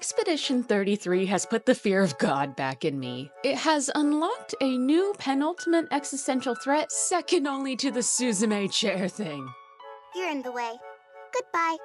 Expedition 33 has put the fear of God back in me. It has unlocked a new penultimate existential threat second only to the Suzume chair thing. You're in the way. Goodbye.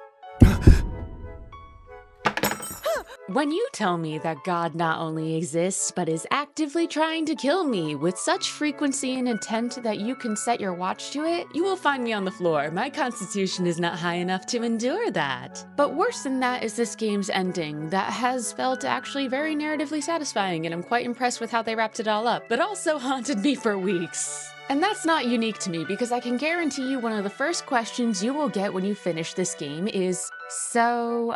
When you tell me that God not only exists, but is actively trying to kill me with such frequency and intent that you can set your watch to it, you will find me on the floor. My constitution is not high enough to endure that. But worse than that is this game's ending that has felt actually very narratively satisfying, and I'm quite impressed with how they wrapped it all up, but also haunted me for weeks. And that's not unique to me, because I can guarantee you one of the first questions you will get when you finish this game is, so,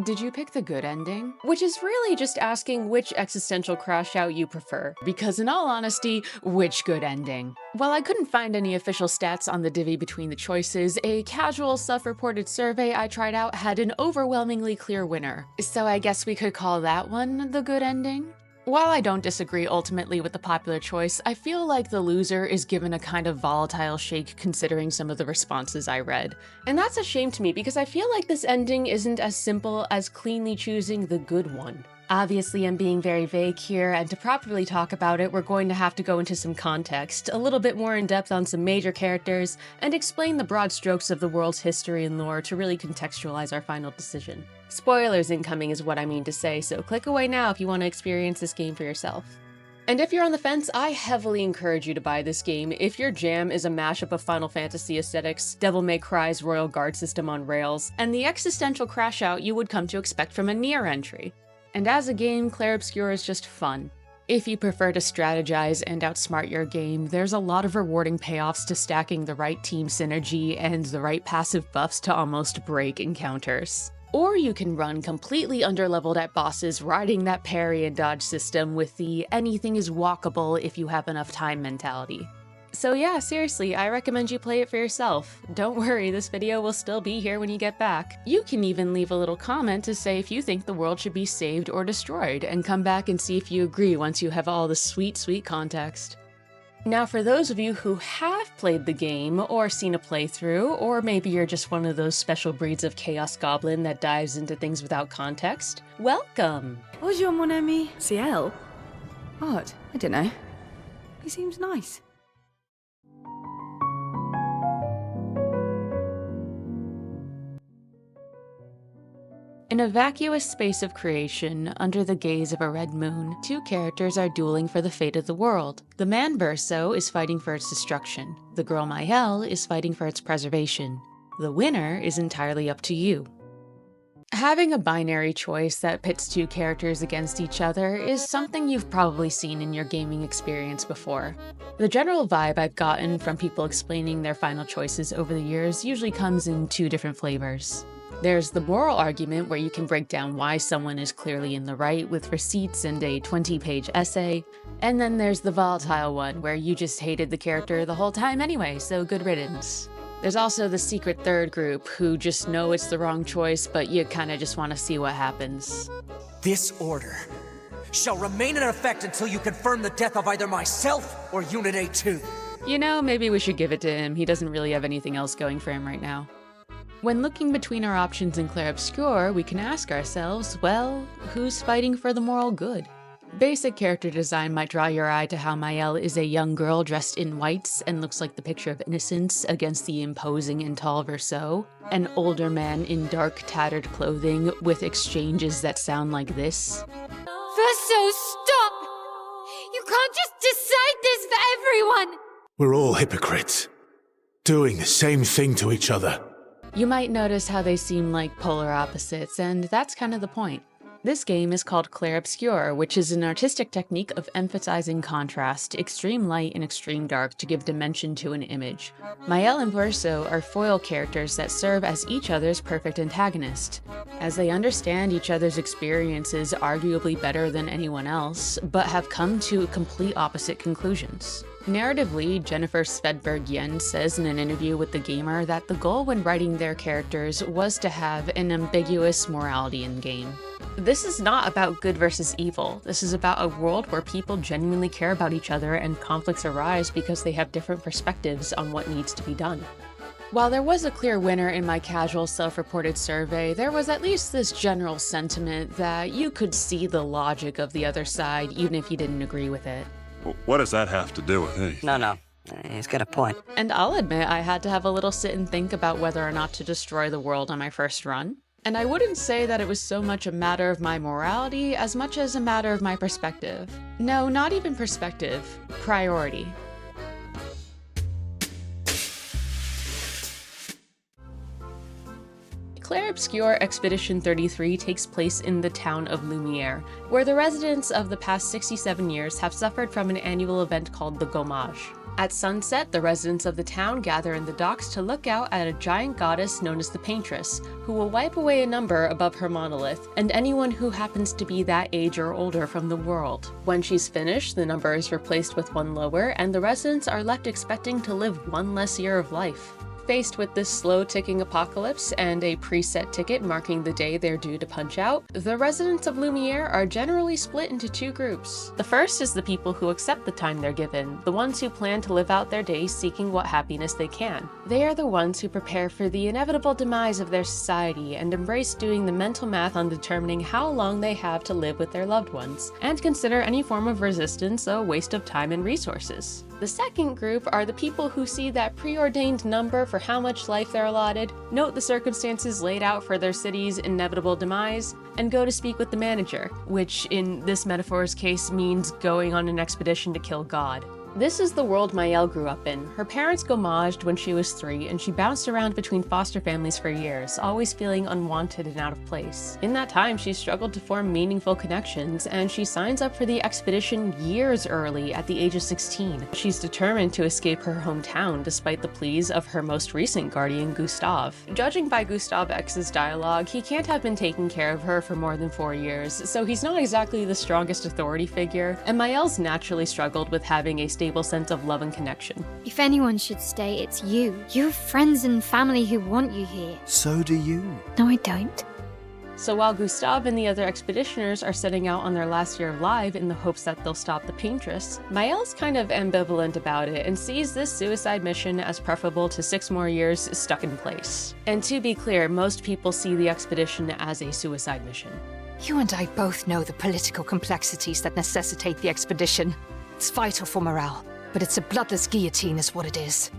did you pick the good ending? Which is really just asking which existential crash out you prefer, because in all honesty, which good ending? While I couldn't find any official stats on the divvy between the choices, a casual self-reported survey I tried out had an overwhelmingly clear winner. So I guess we could call that one the good ending? While I don't disagree ultimately with the popular choice, I feel like the loser is given a kind of volatile shake considering some of the responses I read. And that's a shame to me because I feel like this ending isn't as simple as cleanly choosing the good one. Obviously, I'm being very vague here, and to properly talk about it, we're going to have to go into some context, a little bit more in depth on some major characters, and explain the broad strokes of the world's history and lore to really contextualize our final decision. Spoilers incoming is what I mean to say, so click away now if you want to experience this game for yourself. And if you're on the fence, I heavily encourage you to buy this game if your jam is a mashup of Final Fantasy aesthetics, Devil May Cry's Royal Guard system on rails, and the existential crash out you would come to expect from a Nier entry. And as a game, Clair Obscur is just fun. If you prefer to strategize and outsmart your game, there's a lot of rewarding payoffs to stacking the right team synergy and the right passive buffs to almost break encounters. Or you can run completely underleveled at bosses riding that parry and dodge system with the anything is walkable if you have enough time mentality. So yeah, seriously, I recommend you play it for yourself. Don't worry, this video will still be here when you get back. You can even leave a little comment to say if you think the world should be saved or destroyed, and come back and see if you agree once you have all the sweet, sweet context. Now for those of you who have played the game, or seen a playthrough, or maybe you're just one of those special breeds of Chaos Goblin that dives into things without context, welcome! Bonjour, mon ami. Ciel? What? I don't know. He seems nice. In a vacuous space of creation, under the gaze of a red moon, two characters are dueling for the fate of the world. The man Verso is fighting for its destruction. The girl Maelle is fighting for its preservation. The winner is entirely up to you. Having a binary choice that pits two characters against each other is something you've probably seen in your gaming experience before. The general vibe I've gotten from people explaining their final choices over the years usually comes in two different flavors. There's the moral argument where you can break down why someone is clearly in the right with receipts and a 20-page essay, and then there's the volatile one where you just hated the character the whole time anyway, so good riddance. There's also the secret third group who just know it's the wrong choice, but you kinda just want to see what happens. This order shall remain in effect until you confirm the death of either myself or Unit A2. You know, maybe we should give it to him. He doesn't really have anything else going for him right now. When looking between our options in Clair Obscur, we can ask ourselves, well, who's fighting for the moral good? Basic character design might draw your eye to how Maelle is a young girl dressed in whites and looks like the picture of innocence against the imposing and tall Verso, an older man in dark, tattered clothing with exchanges that sound like this. Verso, stop! You can't just decide this for everyone! We're all hypocrites, doing the same thing to each other. You might notice how they seem like polar opposites, and that's kind of the point. This game is called Clair Obscur, which is an artistic technique of emphasizing contrast, extreme light and extreme dark to give dimension to an image. Maelle and Verso are foil characters that serve as each other's perfect antagonist, as they understand each other's experiences arguably better than anyone else, but have come to complete opposite conclusions. Narratively, Jennifer Svedberg-Yen says in an interview with The Gamer that the goal when writing their characters was to have an ambiguous morality in game. This is not about good versus evil. This is about a world where people genuinely care about each other and conflicts arise because they have different perspectives on what needs to be done. While there was a clear winner in my casual self-reported survey, there was at least this general sentiment that you could see the logic of the other side even if you didn't agree with it. What does that have to do with anything? No. He's got a point. And I'll admit I had to have a little sit and think about whether or not to destroy the world on my first run. And I wouldn't say that it was so much a matter of my morality as much as a matter of my perspective. No, not even perspective. Priority. Clair Obscur Expedition 33 takes place in the town of Lumiere, where the residents of the past 67 years have suffered from an annual event called the Gommage. At sunset, the residents of the town gather in the docks to look out at a giant goddess known as the Paintress, who will wipe away a number above her monolith, and anyone who happens to be that age or older from the world. When she's finished, the number is replaced with one lower, and the residents are left expecting to live one less year of life. Faced with this slow-ticking apocalypse and a preset ticket marking the day they're due to punch out, the residents of Lumiere are generally split into two groups. The first is the people who accept the time they're given, the ones who plan to live out their days seeking what happiness they can. They are the ones who prepare for the inevitable demise of their society and embrace doing the mental math on determining how long they have to live with their loved ones, and consider any form of resistance a waste of time and resources. The second group are the people who see that preordained number for how much life they're allotted, note the circumstances laid out for their city's inevitable demise, and go to speak with the manager, which in this metaphor's case means going on an expedition to kill God. This is the world Maelle grew up in. Her parents Gommaged when she was 3, and she bounced around between foster families for years, always feeling unwanted and out of place. In that time, she struggled to form meaningful connections, and she signs up for the expedition years early at the age of 16. She's determined to escape her hometown despite the pleas of her most recent guardian, Gustave. Judging by Gustave X's dialogue, he can't have been taking care of her for more than 4 years, so he's not exactly the strongest authority figure, and Maelle's naturally struggled with having a stable sense of love and connection. If anyone should stay, it's you. You have friends and family who want you here. So do you. No, I don't. So while Gustave and the other expeditioners are setting out on their last year of life in the hopes that they'll stop the Paintress, Maelle's kind of ambivalent about it and sees this suicide mission as preferable to 6 more years stuck in place. And to be clear, most people see the expedition as a suicide mission. You and I both know the political complexities that necessitate the expedition. It's vital for morale, but it's a bloodless guillotine is what it is.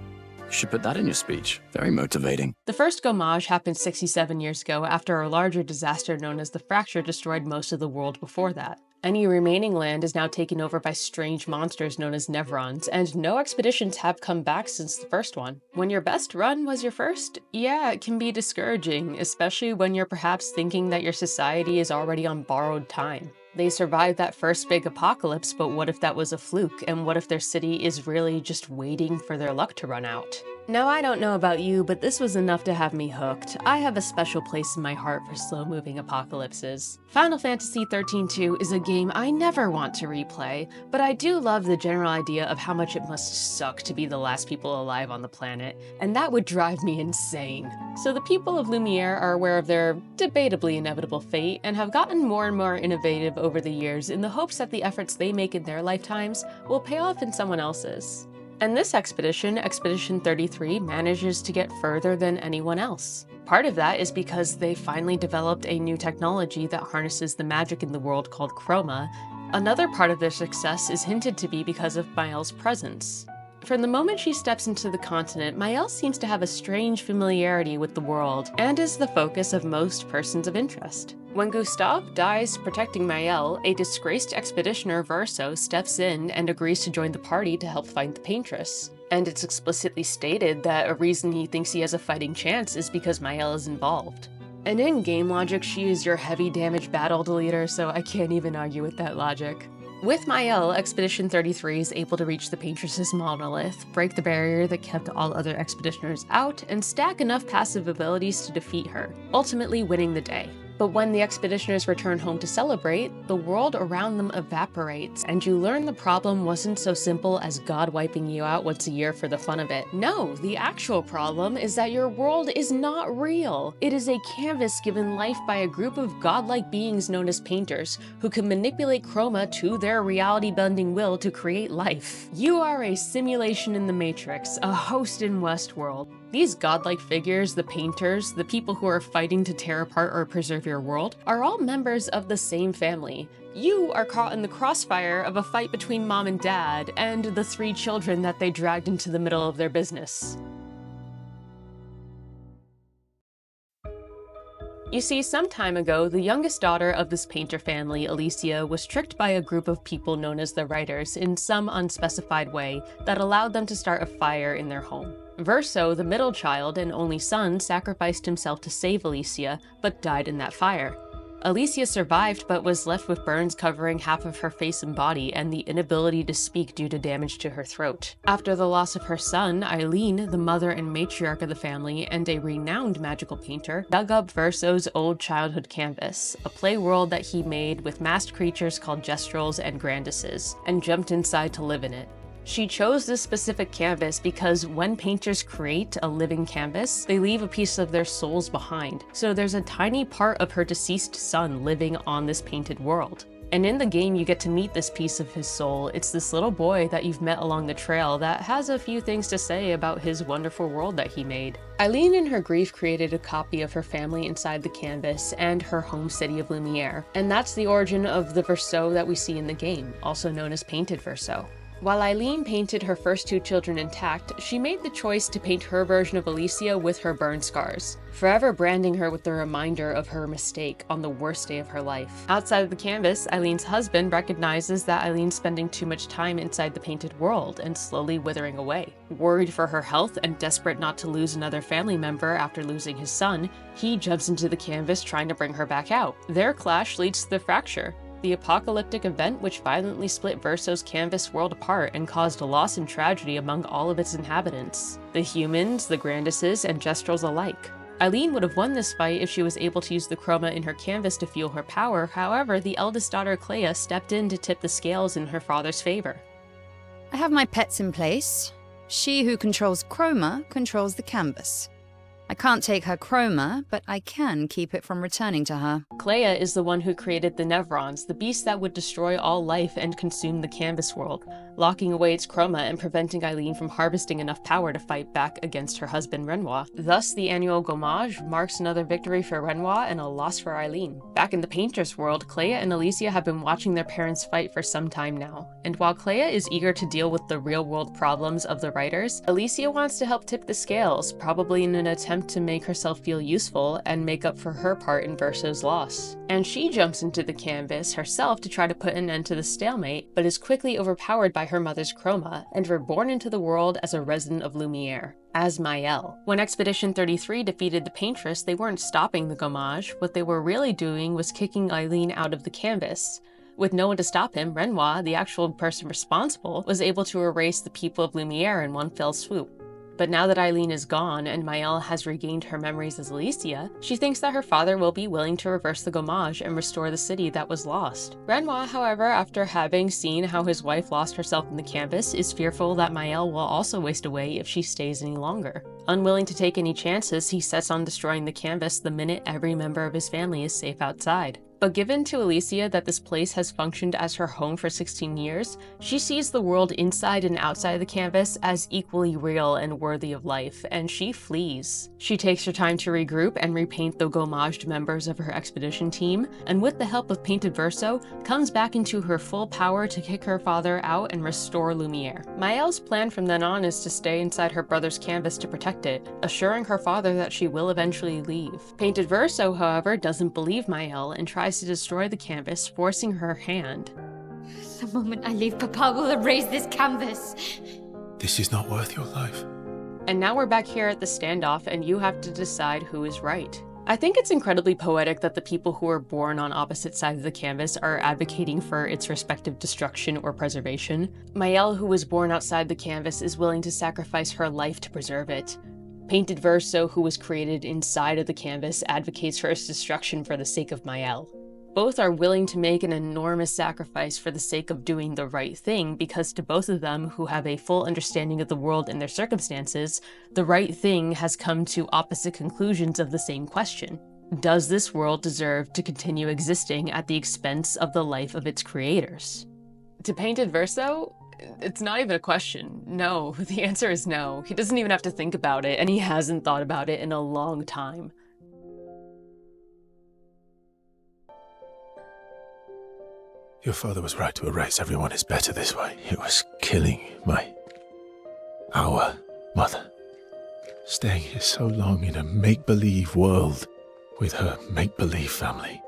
You should put that in your speech. Very motivating. The first Gommage happened 67 years ago after a larger disaster known as the Fracture destroyed most of the world before that. Any remaining land is now taken over by strange monsters known as Nevrons, and no expeditions have come back since the first one. When your best run was your first, yeah, it can be discouraging, especially when you're perhaps thinking that your society is already on borrowed time. They survived that first big apocalypse, but what if that was a fluke? And what if their city is really just waiting for their luck to run out? Now, I don't know about you, but this was enough to have me hooked. I have a special place in my heart for slow-moving apocalypses. Final Fantasy XIII-2 is a game I never want to replay, but I do love the general idea of how much it must suck to be the last people alive on the planet, and that would drive me insane. So the people of Lumiere are aware of their debatably inevitable fate, and have gotten more and more innovative over the years in the hopes that the efforts they make in their lifetimes will pay off in someone else's. And this expedition, Expedition 33, manages to get further than anyone else. Part of that is because they finally developed a new technology that harnesses the magic in the world called chroma. Another part of their success is hinted to be because of Maelle's presence. From the moment she steps into the continent, Maelle seems to have a strange familiarity with the world, and is the focus of most persons of interest. When Gustave dies protecting Maelle, a disgraced expeditioner, Verso, steps in and agrees to join the party to help find the Paintress. And it's explicitly stated that a reason he thinks he has a fighting chance is because Maelle is involved. And in game logic, she is your heavy damage battle deleter, so I can't even argue with that logic. With Maelle, Expedition 33 is able to reach the Paintress's monolith, break the barrier that kept all other expeditioners out, and stack enough passive abilities to defeat her, ultimately winning the day. But when the expeditioners return home to celebrate, the world around them evaporates, and you learn the problem wasn't so simple as God wiping you out once a year for the fun of it. No, the actual problem is that your world is not real. It is a canvas given life by a group of godlike beings known as painters, who can manipulate chroma to their reality-bending will to create life. You are a simulation in the Matrix, a host in Westworld. These godlike figures, the painters, the people who are fighting to tear apart or preserve your world, are all members of the same family. You are caught in the crossfire of a fight between mom and dad, and the 3 children that they dragged into the middle of their business. You see, some time ago, the youngest daughter of this painter family, Alicia, was tricked by a group of people known as the Writers in some unspecified way that allowed them to start a fire in their home. Verso, the middle child and only son, sacrificed himself to save Alicia, but died in that fire. Alicia survived but was left with burns covering half of her face and body and the inability to speak due to damage to her throat. After the loss of her son, Eileen, the mother and matriarch of the family and a renowned magical painter, dug up Verso's old childhood canvas, a play world that he made with masked creatures called gestrels and granduses, and jumped inside to live in it. She chose this specific canvas because when painters create a living canvas, they leave a piece of their souls behind. So there's a tiny part of her deceased son living on this painted world. And in the game, you get to meet this piece of his soul. It's this little boy that you've met along the trail that has a few things to say about his wonderful world that he made. Eileen, in her grief, created a copy of her family inside the canvas and her home city of Lumiere. And that's the origin of the Verso that we see in the game, also known as Painted Verso. While Eileen painted her first 2 children intact, she made the choice to paint her version of Alicia with her burn scars, forever branding her with the reminder of her mistake on the worst day of her life. Outside of the canvas, Eileen's husband recognizes that Eileen's spending too much time inside the painted world and slowly withering away. Worried for her health and desperate not to lose another family member after losing his son, he jumps into the canvas trying to bring her back out. Their clash leads to the fracture, the apocalyptic event which violently split Verso's canvas world apart and caused loss and tragedy among all of its inhabitants, the humans, the granduses, and gestrels alike. Eileen would have won this fight if she was able to use the chroma in her canvas to fuel her power. However, the eldest daughter, Clair, stepped in to tip the scales in her father's favor. I have my pets in place. She who controls chroma controls the canvas. I can't take her chroma, but I can keep it from returning to her. Clair is the one who created the Nevrons, the beast that would destroy all life and consume the canvas world, locking away its chroma and preventing Eileen from harvesting enough power to fight back against her husband Renoir. Thus, the annual Gommage marks another victory for Renoir and a loss for Eileen. Back in the Paintress world, Clair and Alicia have been watching their parents fight for some time now, and while Clair is eager to deal with the real-world problems of the Writers, Alicia wants to help tip the scales, probably in an attempt to make herself feel useful and make up for her part in Verso's loss. And she jumps into the canvas herself to try to put an end to the stalemate, but is quickly overpowered by her mother's chroma, and reborn into the world as a resident of Lumiere, as Maelle. When Expedition 33 defeated the Paintress, they weren't stopping the Gommage. What they were really doing was kicking Eileen out of the canvas. With no one to stop him, Renoir, the actual person responsible, was able to erase the people of Lumiere in one fell swoop. But now that Eileen is gone and Maelle has regained her memories as Alicia, she thinks that her father will be willing to reverse the Gommage and restore the city that was lost. Renoir, however, after having seen how his wife lost herself in the canvas, is fearful that Maelle will also waste away if she stays any longer. Unwilling to take any chances, he sets on destroying the canvas the minute every member of his family is safe outside. But given to Alicia that this place has functioned as her home for 16 years, she sees the world inside and outside the canvas as equally real and worthy of life, and she flees. She takes her time to regroup and repaint the Gommaged members of her expedition team, and with the help of Painted Verso, comes back into her full power to kick her father out and restore Lumiere. Maelle's plan from then on is to stay inside her brother's canvas to protect it, assuring her father that she will eventually leave. Painted Verso, however, doesn't believe Maelle and tries to destroy the canvas, forcing her hand. The moment I leave, Papa will erase this canvas. This is not worth your life. And now we're back here at the standoff, and you have to decide who is right. I think it's incredibly poetic that the people who are born on opposite sides of the canvas are advocating for its respective destruction or preservation. Maelle, who was born outside the canvas, is willing to sacrifice her life to preserve it. Painted Verso, who was created inside of the canvas, advocates for its destruction for the sake of Maelle. Both are willing to make an enormous sacrifice for the sake of doing the right thing, because to both of them, who have a full understanding of the world and their circumstances, the right thing has come to opposite conclusions of the same question. Does this world deserve to continue existing at the expense of the life of its creators? To Painted Verso, It's not even a question. No, the answer is no. He doesn't even have to think about it, and he hasn't thought about it in a long time. Your father was right to erase everyone is better this way. It was killing our mother. Staying here so long in a make-believe world with her make-believe family.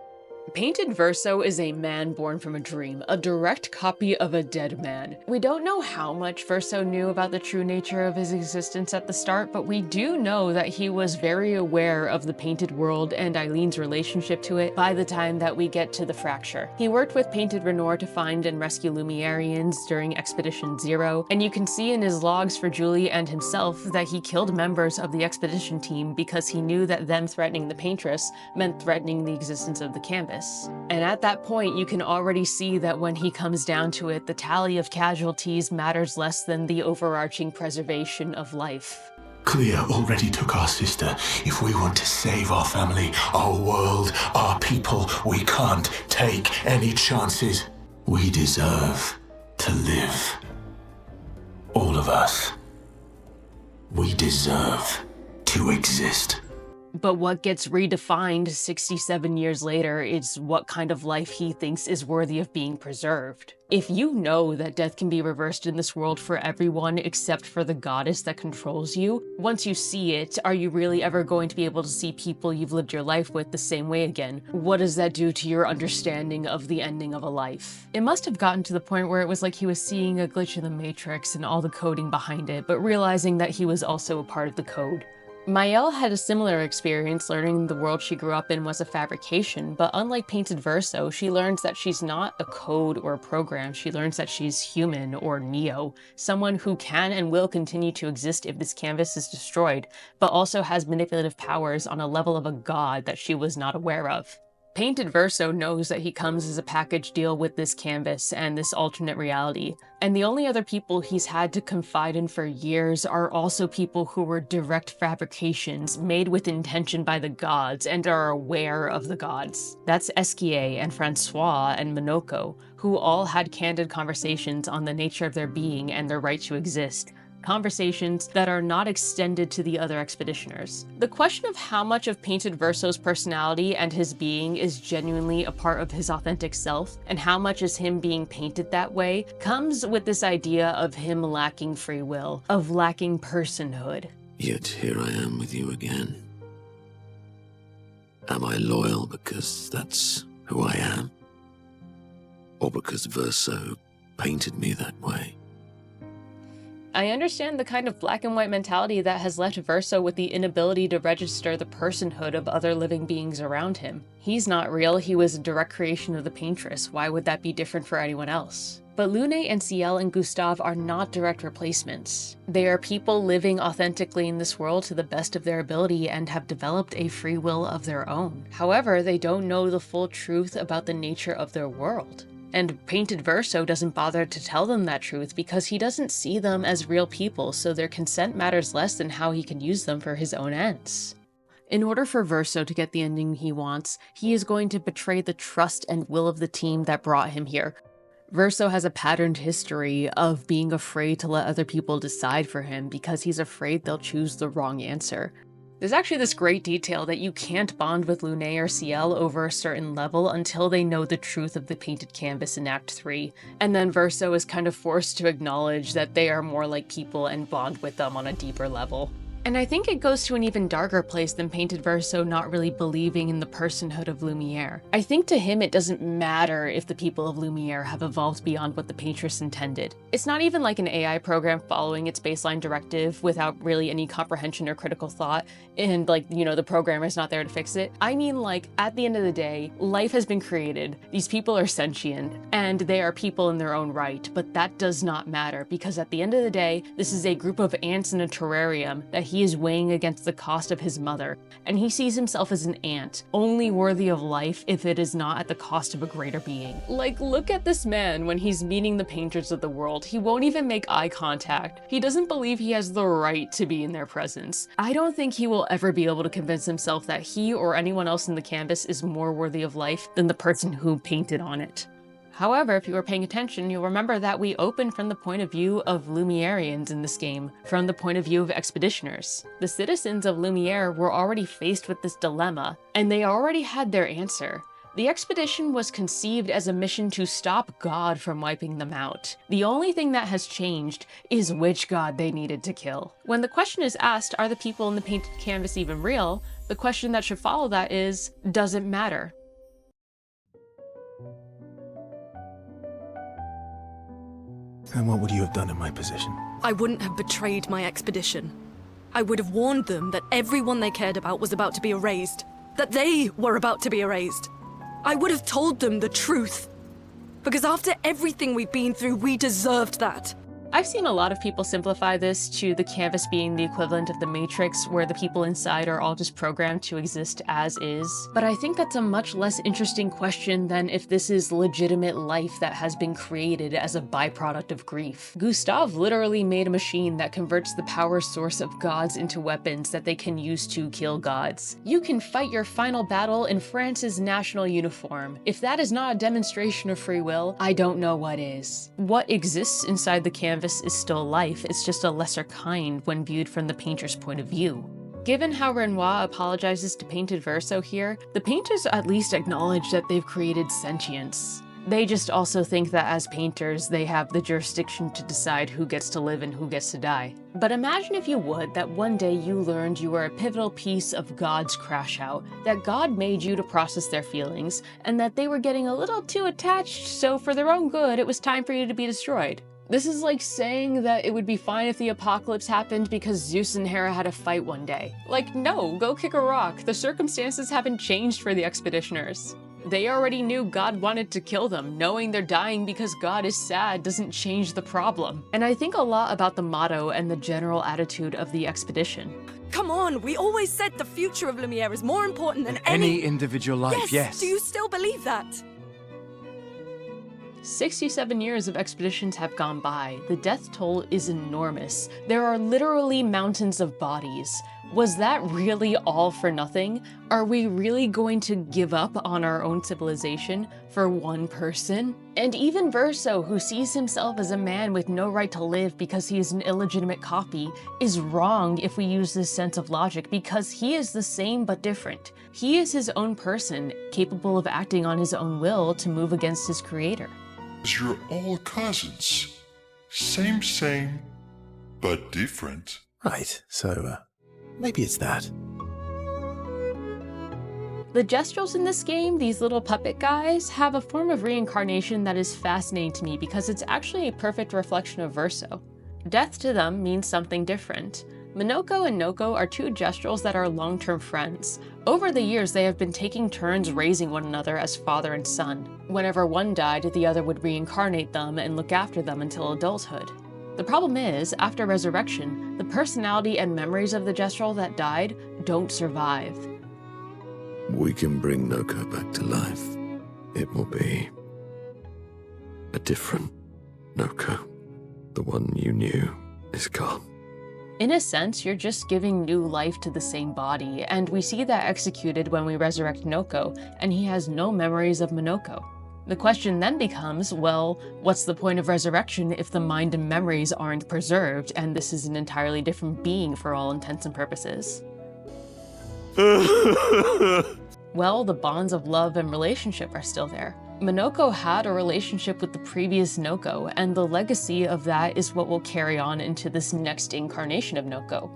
Painted Verso is a man born from a dream, a direct copy of a dead man. We don't know how much Verso knew about the true nature of his existence at the start, but we do know that he was very aware of the painted world and Eileen's relationship to it by the time that we get to the fracture. He worked with Painted Renoir to find and rescue Lumiereans during Expedition Zero, and you can see in his logs for Julie and himself that he killed members of the expedition team because he knew that them threatening the Paintress meant threatening the existence of the canvas. And at that point, you can already see that when he comes down to it, the tally of casualties matters less than the overarching preservation of life. Clair already took our sister. If we want to save our family, our world, our people, we can't take any chances. We deserve to live. All of us. We deserve to exist. But what gets redefined 67 years later is what kind of life he thinks is worthy of being preserved. If you know that death can be reversed in this world for everyone except for the goddess that controls you, once you see it, are you really ever going to be able to see people you've lived your life with the same way again? What does that do to your understanding of the ending of a life? It must have gotten to the point where it was like he was seeing a glitch in the Matrix and all the coding behind it, but realizing that he was also a part of the code. Maelle had a similar experience learning the world she grew up in was a fabrication, but unlike Painted Verso, she learns that she's not a code or a program. She learns that she's human, or Neo, someone who can and will continue to exist if this canvas is destroyed, but also has manipulative powers on a level of a god that she was not aware of. Painted Verso knows that he comes as a package deal with this canvas and this alternate reality, and the only other people he's had to confide in for years are also people who were direct fabrications made with intention by the gods and are aware of the gods. That's Esquier and Francois and Monoko, who all had candid conversations on the nature of their being and their right to exist. Conversations that are not extended to the other expeditioners. The question of how much of Painted Verso's personality and his being is genuinely a part of his authentic self, and how much is him being painted that way, comes with this idea of him lacking free will, of lacking personhood. Yet here I am with you again. Am I loyal because that's who I am? Or because Verso painted me that way? I understand the kind of black and white mentality that has left Verso with the inability to register the personhood of other living beings around him. He's not real, he was a direct creation of the Paintress. Why would that be different for anyone else? But Lune and Ciel and Gustave are not direct replacements. They are people living authentically in this world to the best of their ability and have developed a free will of their own. However, they don't know the full truth about the nature of their world. And Painted Verso doesn't bother to tell them that truth because he doesn't see them as real people, so their consent matters less than how he can use them for his own ends. In order for Verso to get the ending he wants, he is going to betray the trust and will of the team that brought him here. Verso has a patterned history of being afraid to let other people decide for him because he's afraid they'll choose the wrong answer. There's actually this great detail that you can't bond with Lune or Ciel over a certain level until they know the truth of the painted canvas in Act 3, and then Verso is kind of forced to acknowledge that they are more like people and bond with them on a deeper level. And I think it goes to an even darker place than Painted Verso not really believing in the personhood of Lumiere. I think to him it doesn't matter if the people of Lumiere have evolved beyond what the Paintress intended. It's not even like an AI program following its baseline directive without really any comprehension or critical thought, and the programmer's not there to fix it. I mean, at the end of the day, life has been created, these people are sentient, and they are people in their own right, but that does not matter, because at the end of the day, this is a group of ants in a terrarium that he is weighing against the cost of his mother, and he sees himself as an ant, only worthy of life if it is not at the cost of a greater being. Look at this man when he's meeting the painters of the world. He won't even make eye contact. He doesn't believe he has the right to be in their presence. I don't think he will ever be able to convince himself that he or anyone else in the canvas is more worthy of life than the person who painted on it. However, if you were paying attention, you'll remember that we opened from the point of view of Lumiereans in this game, from the point of view of expeditioners. The citizens of Lumiere were already faced with this dilemma, and they already had their answer. The expedition was conceived as a mission to stop God from wiping them out. The only thing that has changed is which God they needed to kill. When the question is asked, are the people in the painted canvas even real? The question that should follow that is, does it matter? And what would you have done in my position? I wouldn't have betrayed my expedition. I would have warned them that everyone they cared about was about to be erased. That they were about to be erased. I would have told them the truth. Because after everything we've been through, we deserved that. I've seen a lot of people simplify this to the canvas being the equivalent of the Matrix, where the people inside are all just programmed to exist as is. But I think that's a much less interesting question than if this is legitimate life that has been created as a byproduct of grief. Gustave literally made a machine that converts the power source of gods into weapons that they can use to kill gods. You can fight your final battle in France's national uniform. If that is not a demonstration of free will, I don't know what is. What exists inside the canvas is still life, it's just a lesser kind when viewed from the painter's point of view. Given how Renoir apologizes to Painted Verso here, the painters at least acknowledge that they've created sentience. They just also think that as painters, they have the jurisdiction to decide who gets to live and who gets to die. But imagine if you would that one day you learned you were a pivotal piece of God's crash out, that God made you to process their feelings, and that they were getting a little too attached, so for their own good, it was time for you to be destroyed. This is like saying that it would be fine if the apocalypse happened because Zeus and Hera had a fight one day. Like, no, go kick a rock. The circumstances haven't changed for the expeditioners. They already knew God wanted to kill them. Knowing they're dying because God is sad doesn't change the problem. And I think a lot about the motto and the general attitude of the expedition. Come on, we always said the future of Lumiere is more important than any individual life, yes. Do you still believe that? 67 years of expeditions have gone by. The death toll is enormous. There are literally mountains of bodies. Was that really all for nothing? Are we really going to give up on our own civilization for one person? And even Verso, who sees himself as a man with no right to live because he is an illegitimate copy, is wrong if we use this sense of logic because he is the same but different. He is his own person, capable of acting on his own will to move against his creator. You're all cousins. Same, but different. Right, so, maybe it's that. The Gestrels in this game, these little puppet guys, have a form of reincarnation that is fascinating to me because it's actually a perfect reflection of Verso. Death to them means something different. Minoko and Noko are two Gestrels that are long-term friends. Over the years, they have been taking turns raising one another as father and son. Whenever one died, the other would reincarnate them and look after them until adulthood. The problem is, after resurrection, the personality and memories of the Gestrel that died don't survive. We can bring Noko back to life. It will be a different Noko. The one you knew is gone. In a sense, you're just giving new life to the same body, and we see that executed when we resurrect Noko, and he has no memories of Minoko. The question then becomes, well, what's the point of resurrection if the mind and memories aren't preserved, and this is an entirely different being for all intents and purposes? Well, the bonds of love and relationship are still there. Minoko had a relationship with the previous Noko, and the legacy of that is what will carry on into this next incarnation of Noko.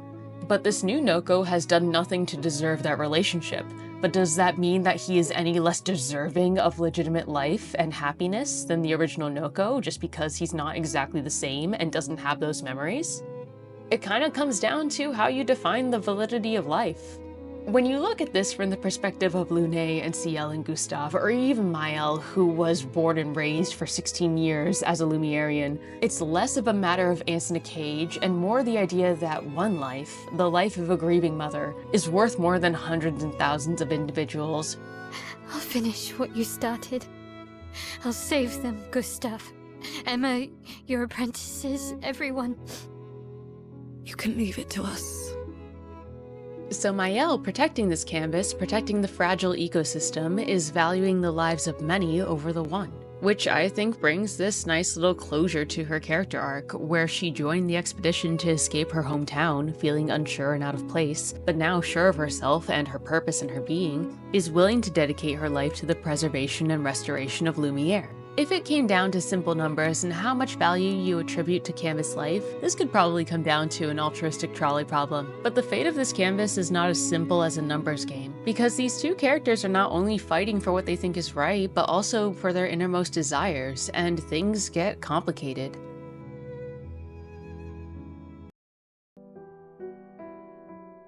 But this new Noko has done nothing to deserve that relationship. But does that mean that he is any less deserving of legitimate life and happiness than the original Noko just because he's not exactly the same and doesn't have those memories? It kind of comes down to how you define the validity of life. When you look at this from the perspective of Lune and Ciel and Gustave, or even Maelle, who was born and raised for 16 years as a Lumierean, it's less of a matter of ants in a cage and more the idea that one life, the life of a grieving mother, is worth more than hundreds and thousands of individuals. I'll finish what you started. I'll save them, Gustave. Emma, your apprentices, everyone. You can leave it to us. So Maelle, protecting this canvas, protecting the fragile ecosystem, is valuing the lives of many over the one. which I think brings this nice little closure to her character arc, where she joined the expedition to escape her hometown, feeling unsure and out of place, but now sure of herself and her purpose and her being, is willing to dedicate her life to the preservation and restoration of Lumiere. If it came down to simple numbers and how much value you attribute to canvas life, this could probably come down to an altruistic trolley problem. But the fate of this canvas is not as simple as a numbers game, because these two characters are not only fighting for what they think is right, but also for their innermost desires, and things get complicated.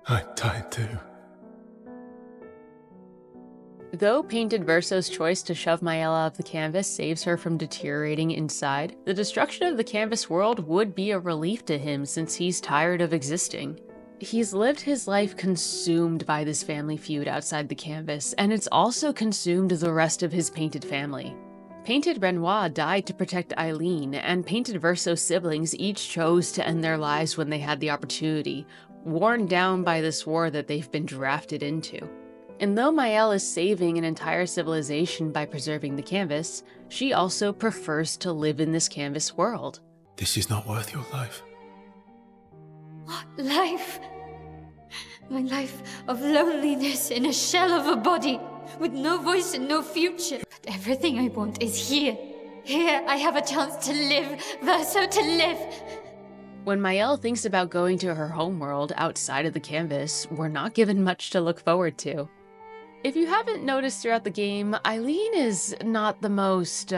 I'm tired too. Though Painted Verso's choice to shove Maelle out of the canvas saves her from deteriorating inside, the destruction of the canvas world would be a relief to him since he's tired of existing. He's lived his life consumed by this family feud outside the canvas, and it's also consumed the rest of his Painted family. Painted Renoir died to protect Eileen, and Painted Verso's siblings each chose to end their lives when they had the opportunity, worn down by this war that they've been drafted into. And though Maelle is saving an entire civilization by preserving the canvas, she also prefers to live in this canvas world. This is not worth your life. What life? My life of loneliness in a shell of a body, with no voice and no future. But everything I want is here. Here I have a chance to live, Verso, to live. When Maelle thinks about going to her homeworld outside of the canvas, we're not given much to look forward to. If you haven't noticed throughout the game, Eileen is not the most,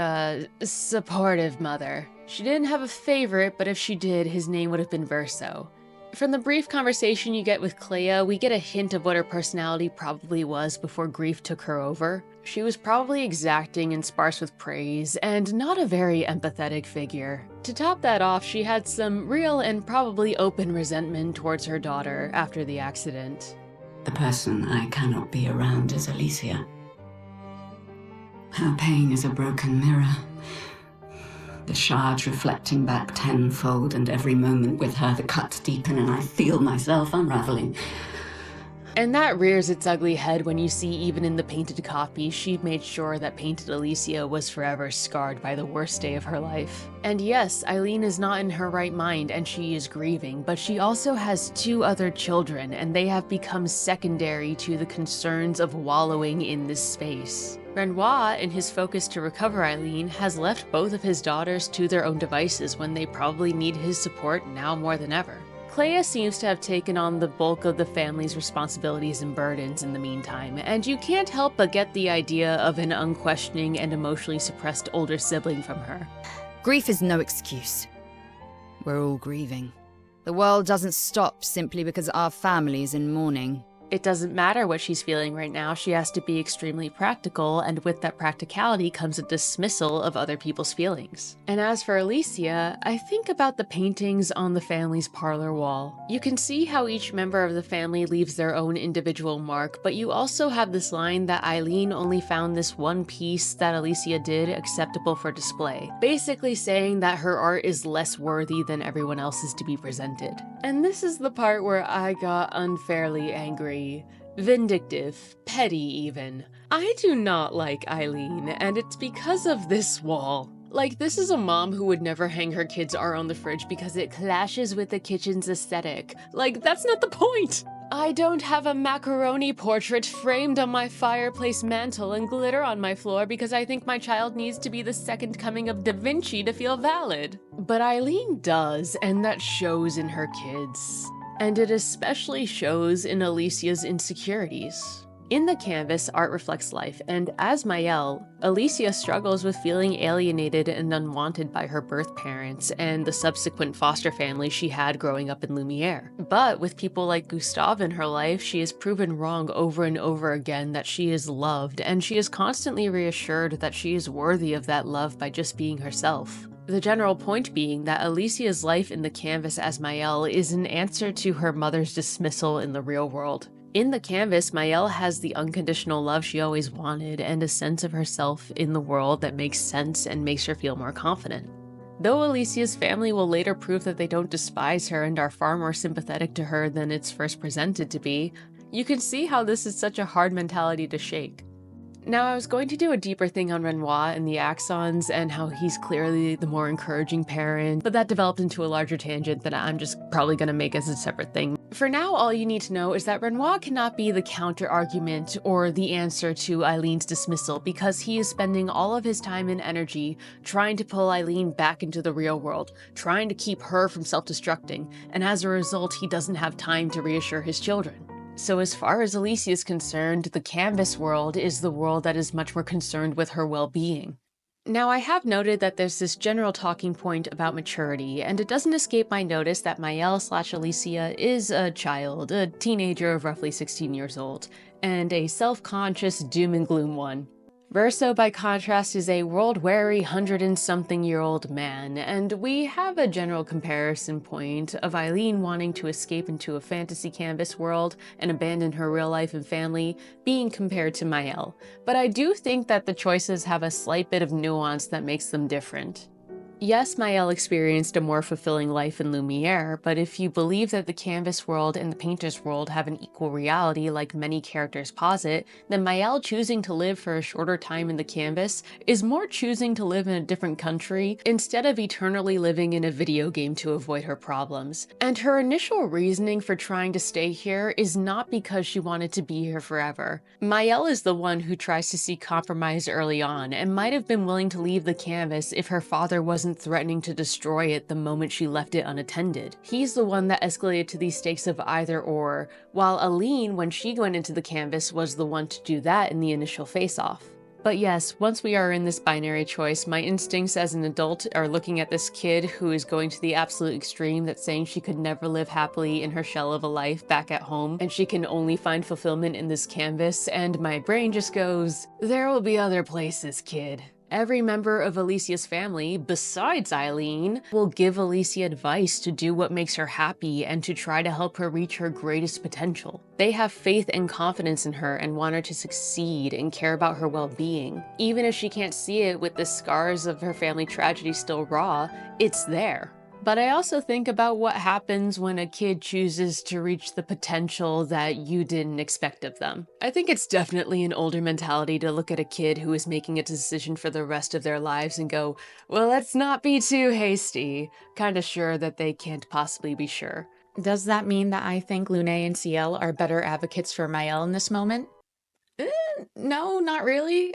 supportive mother. She didn't have a favorite, but if she did, his name would have been Verso. From the brief conversation you get with Clair, we get a hint of what her personality probably was before grief took her over. She was probably exacting and sparse with praise, and not a very empathetic figure. To top that off, she had some real and probably open resentment towards her daughter after the accident. The person I cannot be around is Alicia. Her pain is a broken mirror. The shards reflecting back tenfold, and every moment with her the cuts deepen and I feel myself unraveling. And that rears its ugly head when you see even in the painted copy, she made sure that Painted Alicia was forever scarred by the worst day of her life. And yes, Eileen is not in her right mind and she is grieving, but she also has 2 other children and they have become secondary to the concerns of wallowing in this space. Renoir, in his focus to recover Eileen, has left both of his daughters to their own devices when they probably need his support now more than ever. Clair seems to have taken on the bulk of the family's responsibilities and burdens in the meantime, and you can't help but get the idea of an unquestioning and emotionally suppressed older sibling from her. Grief is no excuse. We're all grieving. The world doesn't stop simply because our family is in mourning. It doesn't matter what she's feeling right now, she has to be extremely practical, and with that practicality comes a dismissal of other people's feelings. And as for Alicia, I think about the paintings on the family's parlor wall. You can see how each member of the family leaves their own individual mark, but you also have this line that Eileen only found this one piece that Alicia did acceptable for display, basically saying that her art is less worthy than everyone else's to be presented. And this is the part where I got unfairly angry. Vindictive, petty even. I do not like Eileen, and it's because of this wall. Like, this is a mom who would never hang her kids' art on the fridge because it clashes with the kitchen's aesthetic. Like, that's not the point! I don't have a macaroni portrait framed on my fireplace mantle and glitter on my floor because I think my child needs to be the second coming of Da Vinci to feel valid. But Eileen does, and that shows in her kids. And it especially shows in Alicia's insecurities. In the canvas, art reflects life, and as Maelle, Alicia struggles with feeling alienated and unwanted by her birth parents and the subsequent foster family she had growing up in Lumiere. But with people like Gustave in her life, she is proven wrong over and over again that she is loved, and she is constantly reassured that she is worthy of that love by just being herself. The general point being that Alicia's life in the canvas as Maelle is an answer to her mother's dismissal in the real world. In the canvas, Maelle has the unconditional love she always wanted and a sense of herself in the world that makes sense and makes her feel more confident. Though Alicia's family will later prove that they don't despise her and are far more sympathetic to her than it's first presented to be, you can see how this is such a hard mentality to shake. Now, I was going to do a deeper thing on Renoir and the Axons and how he's clearly the more encouraging parent, but that developed into a larger tangent that I'm just probably going to make as a separate thing. For now, all you need to know is that Renoir cannot be the counter-argument or the answer to Eileen's dismissal because he is spending all of his time and energy trying to pull Eileen back into the real world, trying to keep her from self-destructing, and as a result, he doesn't have time to reassure his children. So as far as Alicia is concerned, the canvas world is the world that is much more concerned with her well-being. Now, I have noted that there's this general talking point about maturity, and it doesn't escape my notice that Maelle/Alicia is a child, a teenager of roughly 16 years old, and a self-conscious doom and gloom one. Verso, by contrast, is a world-weary 100-and-something-year-old man, and we have a general comparison point of Eileen wanting to escape into a fantasy canvas world and abandon her real life and family being compared to Maelle. But I do think that the choices have a slight bit of nuance that makes them different. Yes, Maelle experienced a more fulfilling life in Lumiere, but if you believe that the canvas world and the painter's world have an equal reality like many characters posit, then Maelle choosing to live for a shorter time in the canvas is more choosing to live in a different country instead of eternally living in a video game to avoid her problems. And her initial reasoning for trying to stay here is not because she wanted to be here forever. Maelle is the one who tries to seek compromise early on and might have been willing to leave the canvas if her father wasn't threatening to destroy it the moment she left it unattended. He's the one that escalated to these stakes of either or, while Aline, when she went into the canvas, was the one to do that in the initial face-off. But yes, once we are in this binary choice, my instincts as an adult are looking at this kid who is going to the absolute extreme that's saying she could never live happily in her shell of a life back at home, and she can only find fulfillment in this canvas, and my brain just goes, there will be other places, kid. Every member of Alicia's family, besides Eileen, will give Alicia advice to do what makes her happy and to try to help her reach her greatest potential. They have faith and confidence in her and want her to succeed and care about her well-being. Even if she can't see it with the scars of her family tragedy still raw, it's there. But I also think about what happens when a kid chooses to reach the potential that you didn't expect of them. I think it's definitely an older mentality to look at a kid who is making a decision for the rest of their lives and go, well, let's not be too hasty, kinda sure that they can't possibly be sure. Does that mean that I think Lune and Ciel are better advocates for Maelle in this moment? No, not really.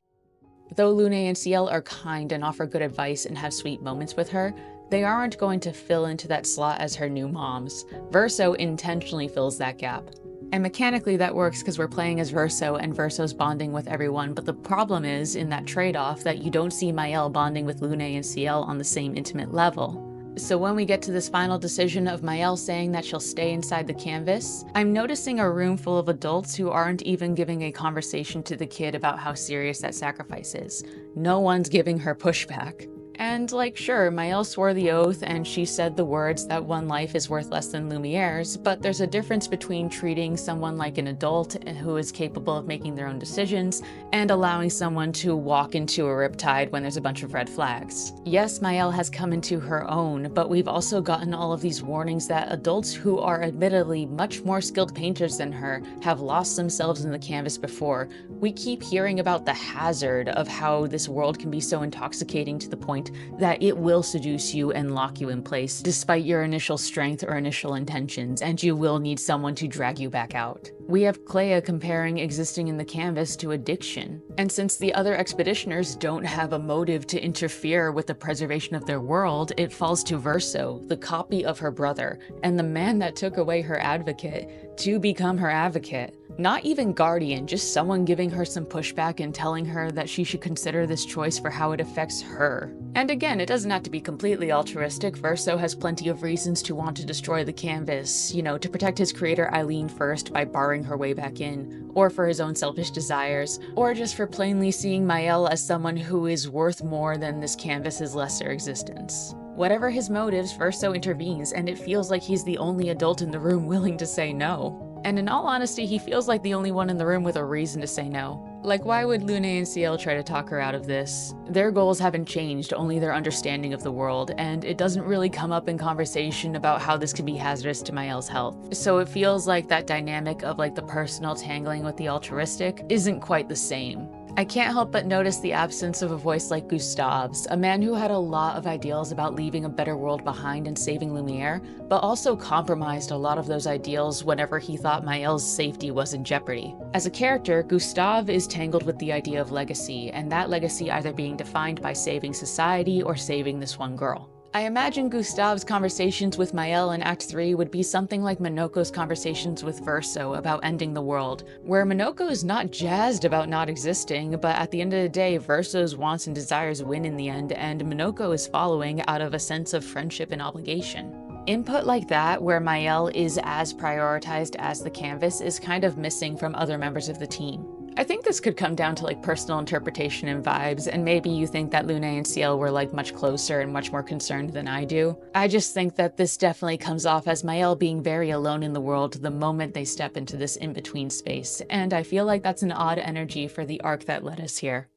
Though Lune and Ciel are kind and offer good advice and have sweet moments with her, they aren't going to fill into that slot as her new moms. Verso intentionally fills that gap. And mechanically that works because we're playing as Verso and Verso's bonding with everyone, but the problem is in that trade-off that you don't see Maelle bonding with Lune and Ciel on the same intimate level. So when we get to this final decision of Maelle saying that she'll stay inside the canvas, I'm noticing a room full of adults who aren't even giving a conversation to the kid about how serious that sacrifice is. No one's giving her pushback. And like, sure, Maelle swore the oath and she said the words that one life is worth less than Lumiere's, but there's a difference between treating someone like an adult who is capable of making their own decisions and allowing someone to walk into a riptide when there's a bunch of red flags. Yes, Maelle has come into her own, but we've also gotten all of these warnings that adults who are admittedly much more skilled painters than her have lost themselves in the canvas before. We keep hearing about the hazard of how this world can be so intoxicating to the point that it will seduce you and lock you in place despite your initial strength or initial intentions, and you will need someone to drag you back out. We have Clea comparing existing in the canvas to addiction, and since the other expeditioners don't have a motive to interfere with the preservation of their world, it falls to Verso, the copy of her brother, and the man that took away her advocate, to become her advocate. Not even guardian, just someone giving her some pushback and telling her that she should consider this choice for how it affects her. And again, it doesn't have to be completely altruistic. Verso has plenty of reasons to want to destroy the canvas, you know, to protect his creator Eileen first by barring her way back in, or for his own selfish desires, or just for plainly seeing Maelle as someone who is worth more than this canvas's lesser existence. Whatever his motives, Verso intervenes, and it feels like he's the only adult in the room willing to say no. And in all honesty, he feels like the only one in the room with a reason to say no. Like, why would Lune and Ciel try to talk her out of this? Their goals haven't changed, only their understanding of the world, and it doesn't really come up in conversation about how this can be hazardous to Maelle's health. So it feels like that dynamic of like the personal tangling with the altruistic isn't quite the same. I can't help but notice the absence of a voice like Gustave's, a man who had a lot of ideals about leaving a better world behind and saving Lumiere, but also compromised a lot of those ideals whenever he thought Maelle's safety was in jeopardy. As a character, Gustave is tangled with the idea of legacy, and that legacy either being defined by saving society or saving this one girl. I imagine Gustave's conversations with Maelle in Act 3 would be something like Minoko's conversations with Verso about ending the world, where Minoko is not jazzed about not existing, but at the end of the day, Verso's wants and desires win in the end, and Minoko is following out of a sense of friendship and obligation. Input like that, where Maelle is as prioritized as the canvas, is kind of missing from other members of the team. I think this could come down to like personal interpretation and vibes, and maybe you think that Lune and Ciel were like much closer and much more concerned than I do. I just think that this definitely comes off as Maelle being very alone in the world the moment they step into this in-between space, and I feel like that's an odd energy for the arc that led us here.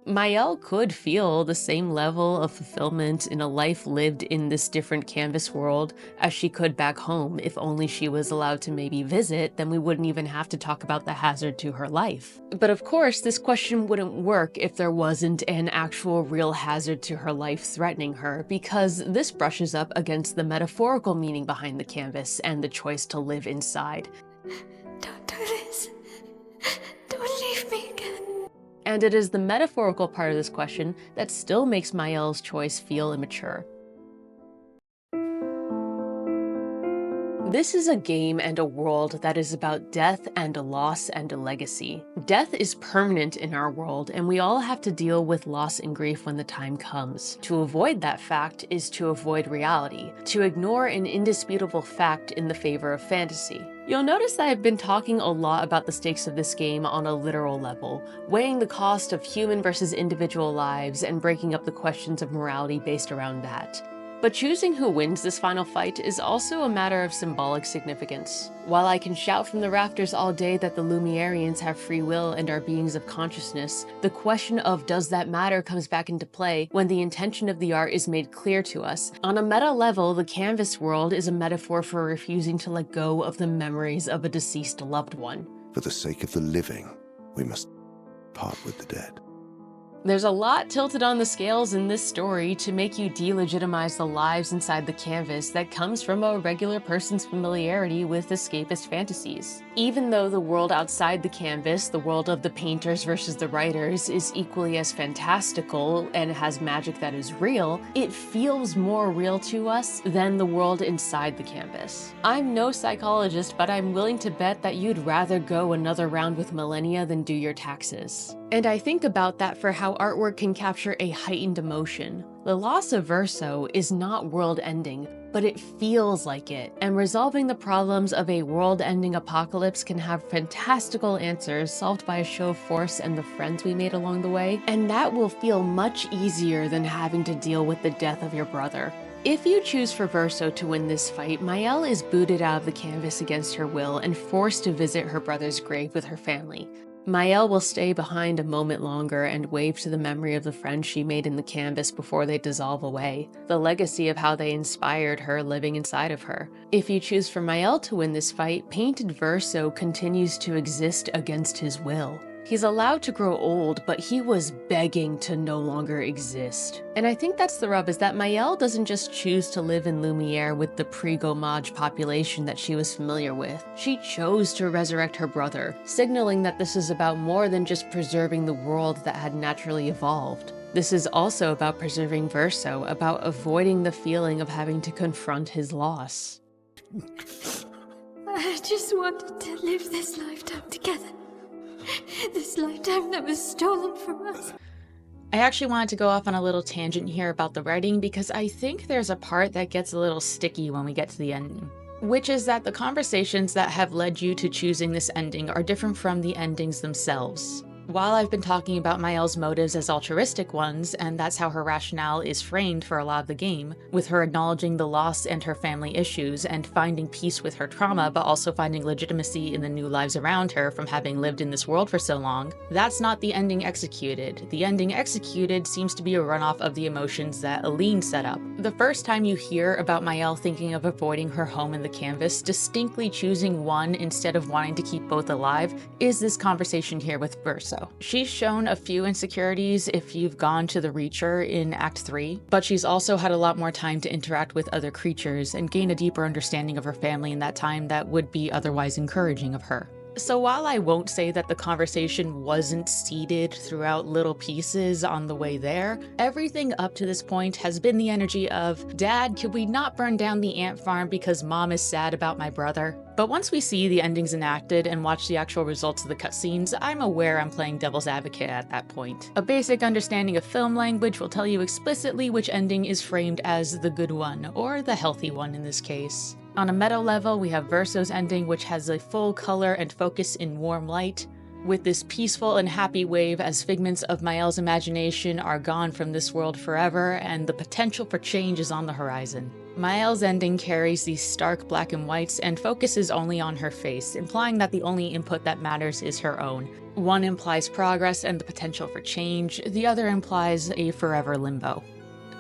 Maelle could feel the same level of fulfillment in a life lived in this different canvas world as she could back home if only she was allowed to maybe visit, then we wouldn't even have to talk about the hazard to her life. But of course, this question wouldn't work if there wasn't an actual real hazard to her life threatening her, because this brushes up against the metaphorical meaning behind the canvas and the choice to live inside. Don't do this. Don't leave me again. And it is the metaphorical part of this question that still makes Maelle's choice feel immature. This is a game and a world that is about death and a loss and a legacy. Death is permanent in our world, and we all have to deal with loss and grief when the time comes. To avoid that fact is to avoid reality, to ignore an indisputable fact in the favor of fantasy. You'll notice that I've been talking a lot about the stakes of this game on a literal level, weighing the cost of human versus individual lives and breaking up the questions of morality based around that. But choosing who wins this final fight is also a matter of symbolic significance. While I can shout from the rafters all day that the Lumiereans have free will and are beings of consciousness, the question of does that matter comes back into play when the intention of the art is made clear to us. On a meta level, the canvas world is a metaphor for refusing to let go of the memories of a deceased loved one. For the sake of the living, we must part with the dead. There's a lot tilted on the scales in this story to make you delegitimize the lives inside the canvas that comes from a regular person's familiarity with escapist fantasies. Even though the world outside the canvas, the world of the painters versus the writers, is equally as fantastical and has magic that is real, it feels more real to us than the world inside the canvas. I'm no psychologist, but I'm willing to bet that you'd rather go another round with Millennia than do your taxes. And I think about that for how artwork can capture a heightened emotion. The loss of Verso is not world-ending, but it feels like it, and resolving the problems of a world-ending apocalypse can have fantastical answers solved by a show of force and the friends we made along the way, and that will feel much easier than having to deal with the death of your brother. If you choose for Verso to win this fight, Maelle is booted out of the canvas against her will and forced to visit her brother's grave with her family. Maelle will stay behind a moment longer and wave to the memory of the friends she made in the canvas before they dissolve away, the legacy of how they inspired her living inside of her. If you choose for Maelle to win this fight, Painted Verso continues to exist against his will. He's allowed to grow old, but he was begging to no longer exist. And I think that's the rub, is that Maelle doesn't just choose to live in Lumiere with the pre-Gommage population that she was familiar with. She chose to resurrect her brother, signaling that this is about more than just preserving the world that had naturally evolved. This is also about preserving Verso, about avoiding the feeling of having to confront his loss. I just wanted to live this lifetime together. This lifetime that was stolen from us. I actually wanted to go off on a little tangent here about the writing because I think there's a part that gets a little sticky when we get to the ending, which is that the conversations that have led you to choosing this ending are different from the endings themselves. While I've been talking about Maelle's motives as altruistic ones, and that's how her rationale is framed for a lot of the game, with her acknowledging the loss and her family issues and finding peace with her trauma, but also finding legitimacy in the new lives around her from having lived in this world for so long, that's not the ending executed. The ending executed seems to be a runoff of the emotions that Aline set up. The first time you hear about Maelle thinking of avoiding her home in the canvas, distinctly choosing one instead of wanting to keep both alive, is this conversation here with Verso. Verso. She's shown a few insecurities if you've gone to the Reacher in Act 3, but she's also had a lot more time to interact with other creatures and gain a deeper understanding of her family in that time that would be otherwise encouraging of her. So while I won't say that the conversation wasn't seeded throughout little pieces on the way there, everything up to this point has been the energy of, Dad, could we not burn down the ant farm because Mom is sad about my brother? But once we see the endings enacted and watch the actual results of the cutscenes, I'm aware I'm playing devil's advocate at that point. A basic understanding of film language will tell you explicitly which ending is framed as the good one, or the healthy one in this case. On a meta level, we have Verso's ending, which has a full color and focus in warm light, with this peaceful and happy wave as figments of Maelle's imagination are gone from this world forever and the potential for change is on the horizon. Maelle's ending carries these stark black and whites and focuses only on her face, implying that the only input that matters is her own. One implies progress and the potential for change, the other implies a forever limbo.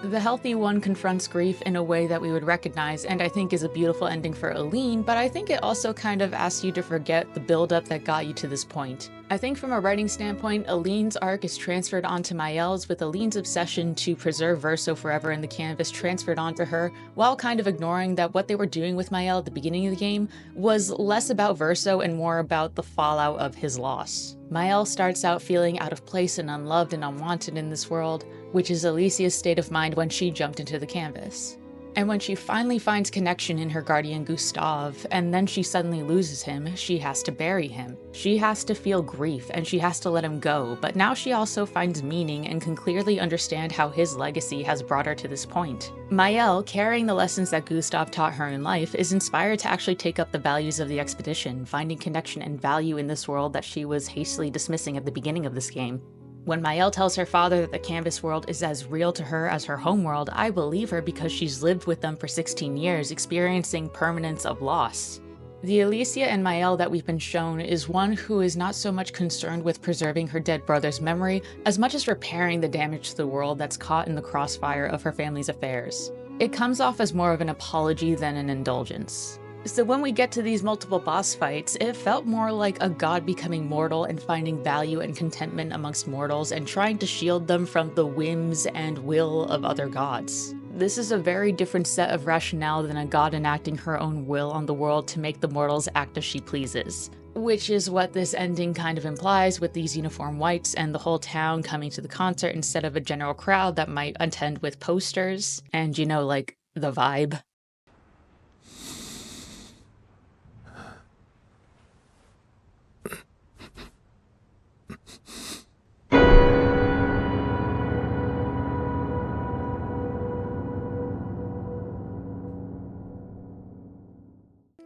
The healthy one confronts grief in a way that we would recognize and I think is a beautiful ending for Aline, but I think it also kind of asks you to forget the buildup that got you to this point. I think from a writing standpoint, Aline's arc is transferred onto Maelle's, with Aline's obsession to preserve Verso forever in the canvas transferred onto her, while kind of ignoring that what they were doing with Maelle at the beginning of the game was less about Verso and more about the fallout of his loss. Maelle starts out feeling out of place and unloved and unwanted in this world, which is Alicia's state of mind when she jumped into the canvas. And when she finally finds connection in her guardian Gustave, and then she suddenly loses him, she has to bury him. She has to feel grief, and she has to let him go, but now she also finds meaning and can clearly understand how his legacy has brought her to this point. Maelle, carrying the lessons that Gustave taught her in life, is inspired to actually take up the values of the expedition, finding connection and value in this world that she was hastily dismissing at the beginning of this game. When Maelle tells her father that the canvas world is as real to her as her homeworld, I believe her because she's lived with them for 16 years, experiencing permanence of loss. The Alicia and Maelle that we've been shown is one who is not so much concerned with preserving her dead brother's memory, as much as repairing the damage to the world that's caught in the crossfire of her family's affairs. It comes off as more of an apology than an indulgence. So when we get to these multiple boss fights, it felt more like a god becoming mortal and finding value and contentment amongst mortals and trying to shield them from the whims and will of other gods. This is a very different set of rationale than a god enacting her own will on the world to make the mortals act as she pleases. Which is what this ending kind of implies with these uniform whites and the whole town coming to the concert instead of a general crowd that might attend with posters and, you know, like, the vibe.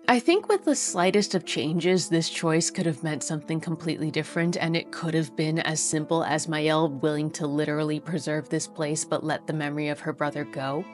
I think with the slightest of changes, this choice could have meant something completely different, and it could have been as simple as Maelle willing to literally preserve this place but let the memory of her brother go.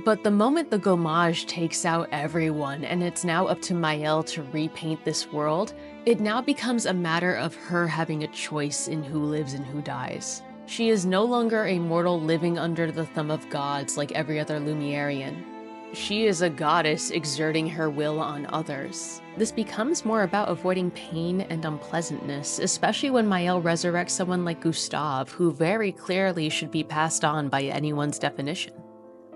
But the moment the Gommage takes out everyone and it's now up to Maelle to repaint this world, it now becomes a matter of her having a choice in who lives and who dies. She is no longer a mortal living under the thumb of gods like every other Lumerian. She is a goddess exerting her will on others. This becomes more about avoiding pain and unpleasantness, especially when Maelle resurrects someone like Gustave, who very clearly should be passed on by anyone's definition.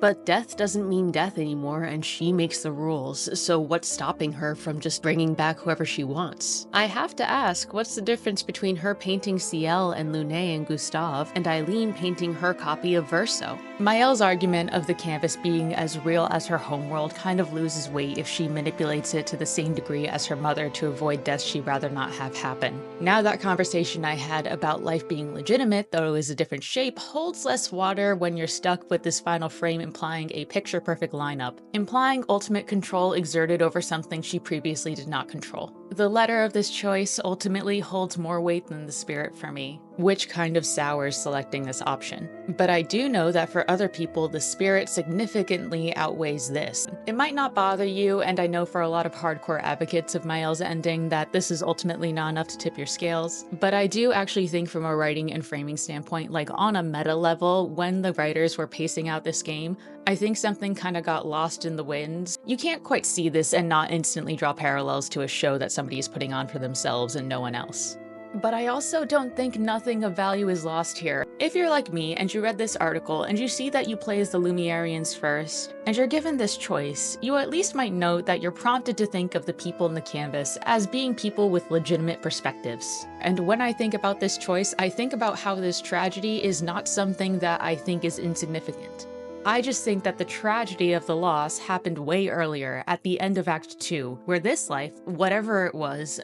But death doesn't mean death anymore, and she makes the rules, so what's stopping her from just bringing back whoever she wants? I have to ask, what's the difference between her painting Ciel and Lune and Gustave, and Eileen painting her copy of Verso? Maelle's argument of the canvas being as real as her homeworld kind of loses weight if she manipulates it to the same degree as her mother to avoid deaths she'd rather not have happen. Now that conversation I had about life being legitimate, though it is a different shape, holds less water when you're stuck with this final frame implying a picture-perfect lineup, implying ultimate control exerted over something she previously did not control. The letter of this choice ultimately holds more weight than the spirit for me, which kind of sours selecting this option. But I do know that for other people, the spirit significantly outweighs this. It might not bother you, and I know for a lot of hardcore advocates of Maelle's ending that this is ultimately not enough to tip your scales, but I do actually think from a writing and framing standpoint, like on a meta level, when the writers were pacing out this game, I think something kind of got lost in the winds. You can't quite see this and not instantly draw parallels to a show that somebody is putting on for themselves and no one else. But I also don't think nothing of value is lost here. If you're like me and you read this article and you see that you play as the Lumerians first, and you're given this choice, you at least might note that you're prompted to think of the people in the canvas as being people with legitimate perspectives. And when I think about this choice, I think about how this tragedy is not something that I think is insignificant. I just think that the tragedy of the loss happened way earlier, at the end of Act 2, where this life, whatever it was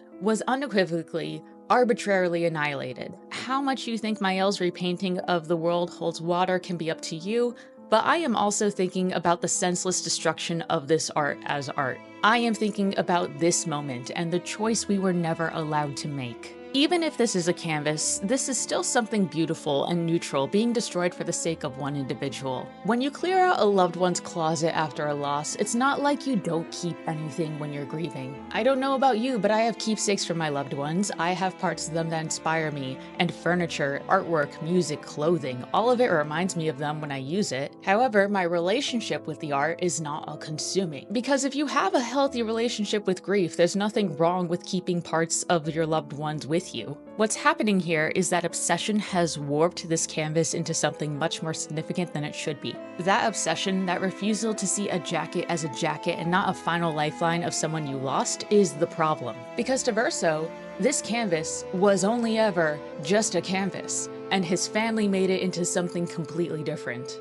unequivocally, arbitrarily annihilated. How much you think Maelle's repainting of the world holds water can be up to you, but I am also thinking about the senseless destruction of this art as art. I am thinking about this moment and the choice we were never allowed to make. Even if this is a canvas, this is still something beautiful and neutral being destroyed for the sake of one individual. When you clear out a loved one's closet after a loss, it's not like you don't keep anything when you're grieving. I don't know about you, but I have keepsakes for my loved ones. I have parts of them that inspire me, and furniture, artwork, music, clothing, all of it reminds me of them when I use it. However, my relationship with the art is not all-consuming. Because if you have a healthy relationship with grief, there's nothing wrong with keeping parts of your loved ones with you. What's happening here is that obsession has warped this canvas into something much more significant than it should be. That obsession, that refusal to see a jacket as a jacket and not a final lifeline of someone you lost, is the problem. Because to Verso, this canvas was only ever just a canvas, and his family made it into something completely different.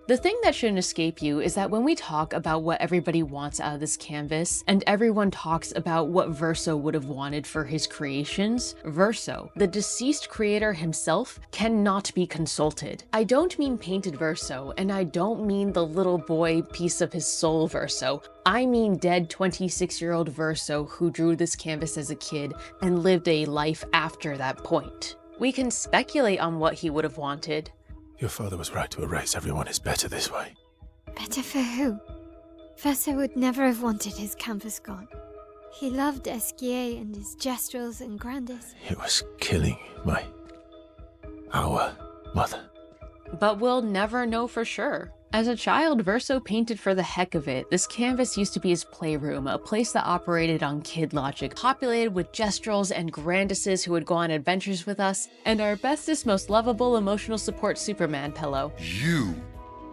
The thing that shouldn't escape you is that when we talk about what everybody wants out of this canvas, and everyone talks about what Verso would have wanted for his creations, Verso, the deceased creator himself, cannot be consulted. I don't mean painted Verso, and I don't mean the little boy piece of his soul Verso. I mean dead 26-year-old Verso who drew this canvas as a kid and lived a life after that point. We can speculate on what he would have wanted. Your father was right to erase everyone is better this way. Better for who? Verso would never have wanted his canvas gone. He loved Esquier and his gestrels and grandes. It was killing our mother. But we'll never know for sure. As a child, Verso painted for the heck of it. This canvas used to be his playroom, a place that operated on kid logic, populated with gestrels and grandises who would go on adventures with us, and our bestest, most lovable emotional support Superman pillow. You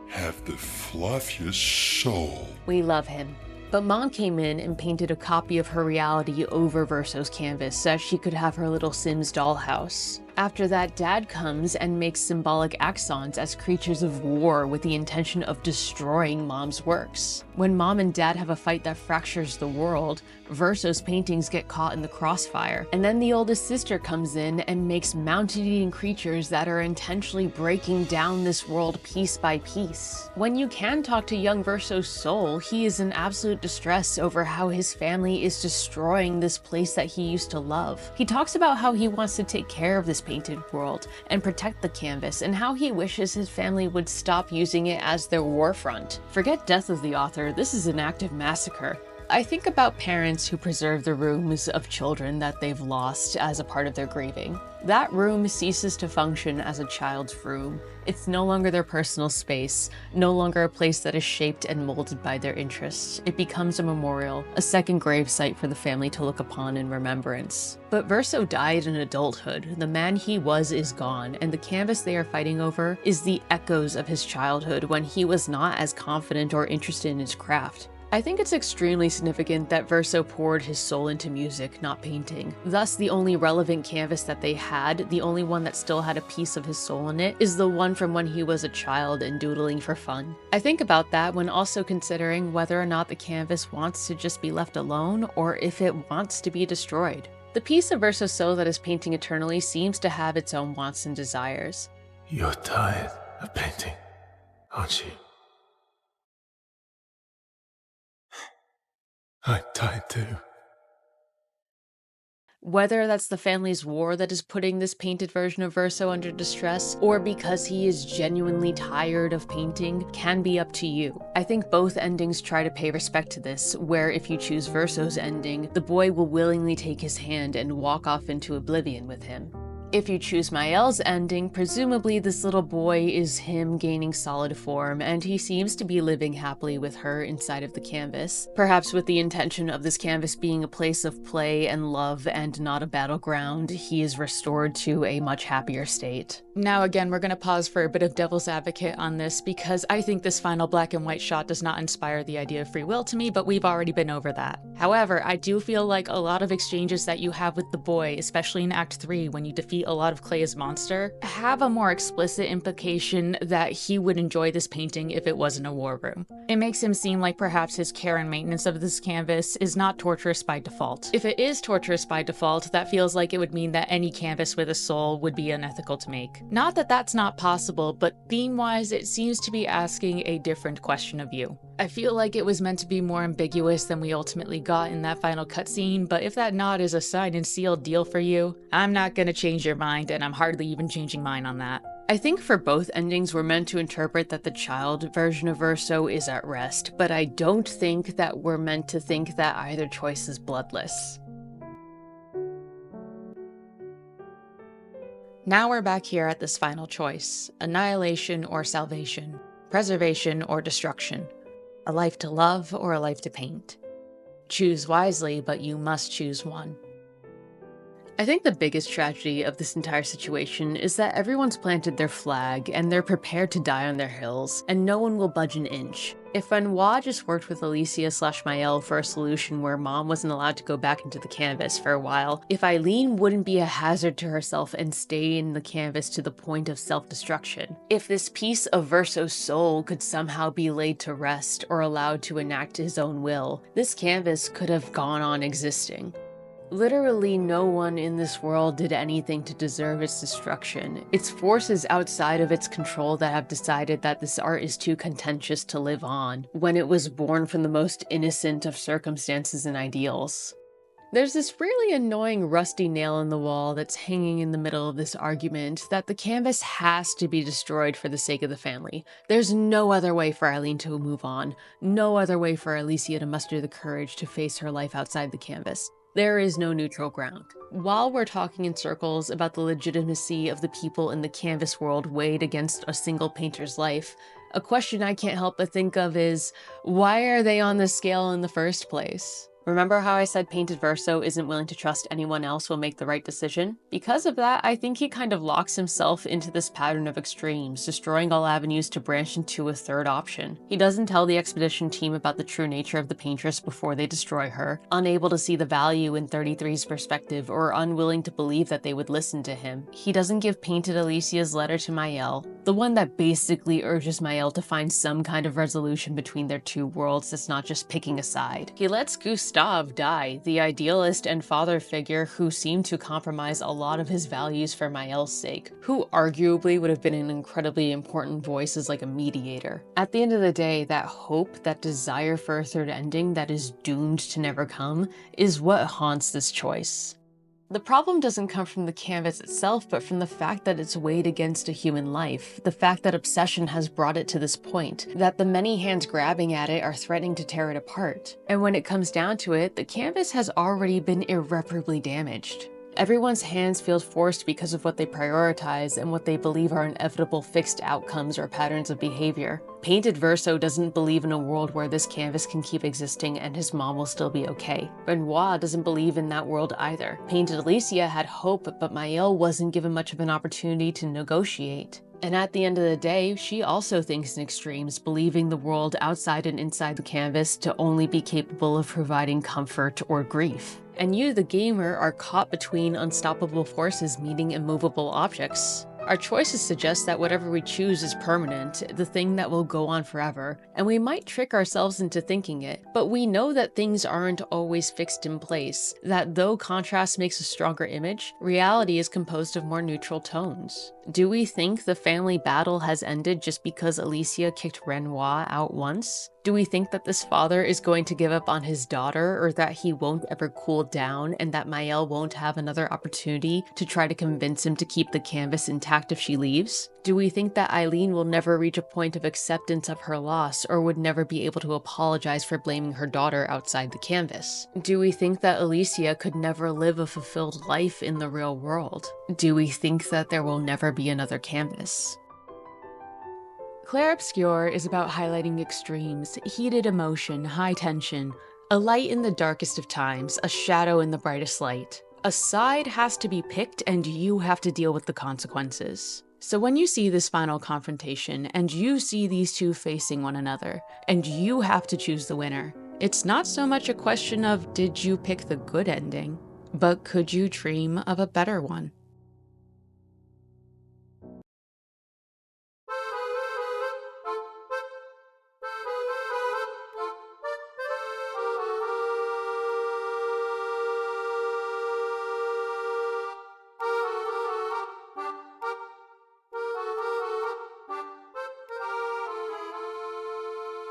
have the fluffiest soul. We love him. But Mom came in and painted a copy of her reality over Verso's canvas so that she could have her little Sims dollhouse. After that, Dad comes and makes symbolic axons as creatures of war with the intention of destroying Mom's works. When Mom and Dad have a fight that fractures the world, Verso's paintings get caught in the crossfire, and then the oldest sister comes in and makes mountain-eating creatures that are intentionally breaking down this world piece by piece. When you can talk to young Verso's soul, he is in absolute distress over how his family is destroying this place that he used to love. He talks about how he wants to take care of this painted world and protect the canvas, and how he wishes his family would stop using it as their war front. Forget death of the author, this is an active massacre. I think about parents who preserve the rooms of children that they've lost as a part of their grieving. That room ceases to function as a child's room. It's no longer their personal space, no longer a place that is shaped and molded by their interests. It becomes a memorial, a second grave site for the family to look upon in remembrance. But Verso died in adulthood. The man he was is gone, and the canvas they are fighting over is the echoes of his childhood when he was not as confident or interested in his craft. I think it's extremely significant that Verso poured his soul into music, not painting. Thus, the only relevant canvas that they had, the only one that still had a piece of his soul in it, is the one from when he was a child and doodling for fun. I think about that when also considering whether or not the canvas wants to just be left alone, or if it wants to be destroyed. The piece of Verso's soul that is painting eternally seems to have its own wants and desires. You're tired of painting, aren't you? I'm tired too. Whether that's the family's war that is putting this painted version of Verso under distress, or because he is genuinely tired of painting, can be up to you. I think both endings try to pay respect to this, where if you choose Verso's ending, the boy will willingly take his hand and walk off into oblivion with him. If you choose Maelle's ending, presumably this little boy is him gaining solid form, and he seems to be living happily with her inside of the canvas, perhaps with the intention of this canvas being a place of play and love and not a battleground. He is restored to a much happier state. Now again, we're going to pause for a bit of devil's advocate on this, because I think this final black and white shot does not inspire the idea of free will to me, but we've already been over that. However, I do feel like a lot of exchanges that you have with the boy, especially in Act 3 when you defeat a lot of Clay's monster, have a more explicit implication that he would enjoy this painting if it wasn't a war room. It makes him seem like perhaps his care and maintenance of this canvas is not torturous by default. If it is torturous by default, that feels like it would mean that any canvas with a soul would be unethical to make. Not that that's not possible, but theme-wise, it seems to be asking a different question of you. I feel like it was meant to be more ambiguous than we ultimately got in that final cutscene, but if that nod is a signed and sealed deal for you, I'm not gonna change your mind, and I'm hardly even changing mine on that. I think for both endings we're meant to interpret that the child version of Verso is at rest, but I don't think that we're meant to think that either choice is bloodless. Now we're back here at this final choice: annihilation or salvation, preservation or destruction, a life to love or a life to paint. Choose wisely, but you must choose one. I think the biggest tragedy of this entire situation is that everyone's planted their flag and they're prepared to die on their hills, and no one will budge an inch. If Renoir just worked with Alicia/Maelle for a solution where Mom wasn't allowed to go back into the canvas for a while, if Eileen wouldn't be a hazard to herself and stay in the canvas to the point of self-destruction, if this piece of Verso's soul could somehow be laid to rest or allowed to enact his own will, this canvas could have gone on existing. Literally no one in this world did anything to deserve its destruction. It's forces outside of its control that have decided that this art is too contentious to live on, when it was born from the most innocent of circumstances and ideals. There's this really annoying rusty nail in the wall that's hanging in the middle of this argument that the canvas has to be destroyed for the sake of the family. There's no other way for Eileen to move on, no other way for Alicia to muster the courage to face her life outside the canvas. There is no neutral ground. While we're talking in circles about the legitimacy of the people in the canvas world weighed against a single painter's life, a question I can't help but think of is, why are they on this scale in the first place? Remember how I said Painted Verso isn't willing to trust anyone else will make the right decision? Because of that, I think he kind of locks himself into this pattern of extremes, destroying all avenues to branch into a third option. He doesn't tell the expedition team about the true nature of the Paintress before they destroy her, unable to see the value in 33's perspective or unwilling to believe that they would listen to him. He doesn't give Painted Alicia's letter to Maelle, the one that basically urges Maelle to find some kind of resolution between their two worlds that's not just picking a side. He lets Gustave die, the idealist and father figure who seemed to compromise a lot of his values for Maelle's sake, who arguably would have been an incredibly important voice as like a mediator. At the end of the day, that hope, that desire for a third ending that is doomed to never come, is what haunts this choice. The problem doesn't come from the canvas itself, but from the fact that it's weighed against a human life, the fact that obsession has brought it to this point, that the many hands grabbing at it are threatening to tear it apart. And when it comes down to it, the canvas has already been irreparably damaged. Everyone's hands feel forced because of what they prioritize and what they believe are inevitable fixed outcomes or patterns of behavior. Painted Verso doesn't believe in a world where this canvas can keep existing and his mom will still be okay. Renoir doesn't believe in that world either. Painted Alicia had hope, but Maelle wasn't given much of an opportunity to negotiate. And at the end of the day, she also thinks in extremes, believing the world outside and inside the canvas to only be capable of providing comfort or grief. And you, the gamer, are caught between unstoppable forces meeting immovable objects. Our choices suggest that whatever we choose is permanent, the thing that will go on forever, and we might trick ourselves into thinking it, but we know that things aren't always fixed in place, that though contrast makes a stronger image, reality is composed of more neutral tones. Do we think the family battle has ended just because Alicia kicked Renoir out once? Do we think that this father is going to give up on his daughter, or that he won't ever cool down and that Maelle won't have another opportunity to try to convince him to keep the canvas intact impact if she leaves? Do we think that Eileen will never reach a point of acceptance of her loss or would never be able to apologize for blaming her daughter outside the canvas? Do we think that Alicia could never live a fulfilled life in the real world? Do we think that there will never be another canvas? Clair Obscur is about highlighting extremes, heated emotion, high tension, a light in the darkest of times, a shadow in the brightest light. A side has to be picked and you have to deal with the consequences. So when you see this final confrontation and you see these two facing one another and you have to choose the winner, it's not so much a question of did you pick the good ending, but could you dream of a better one?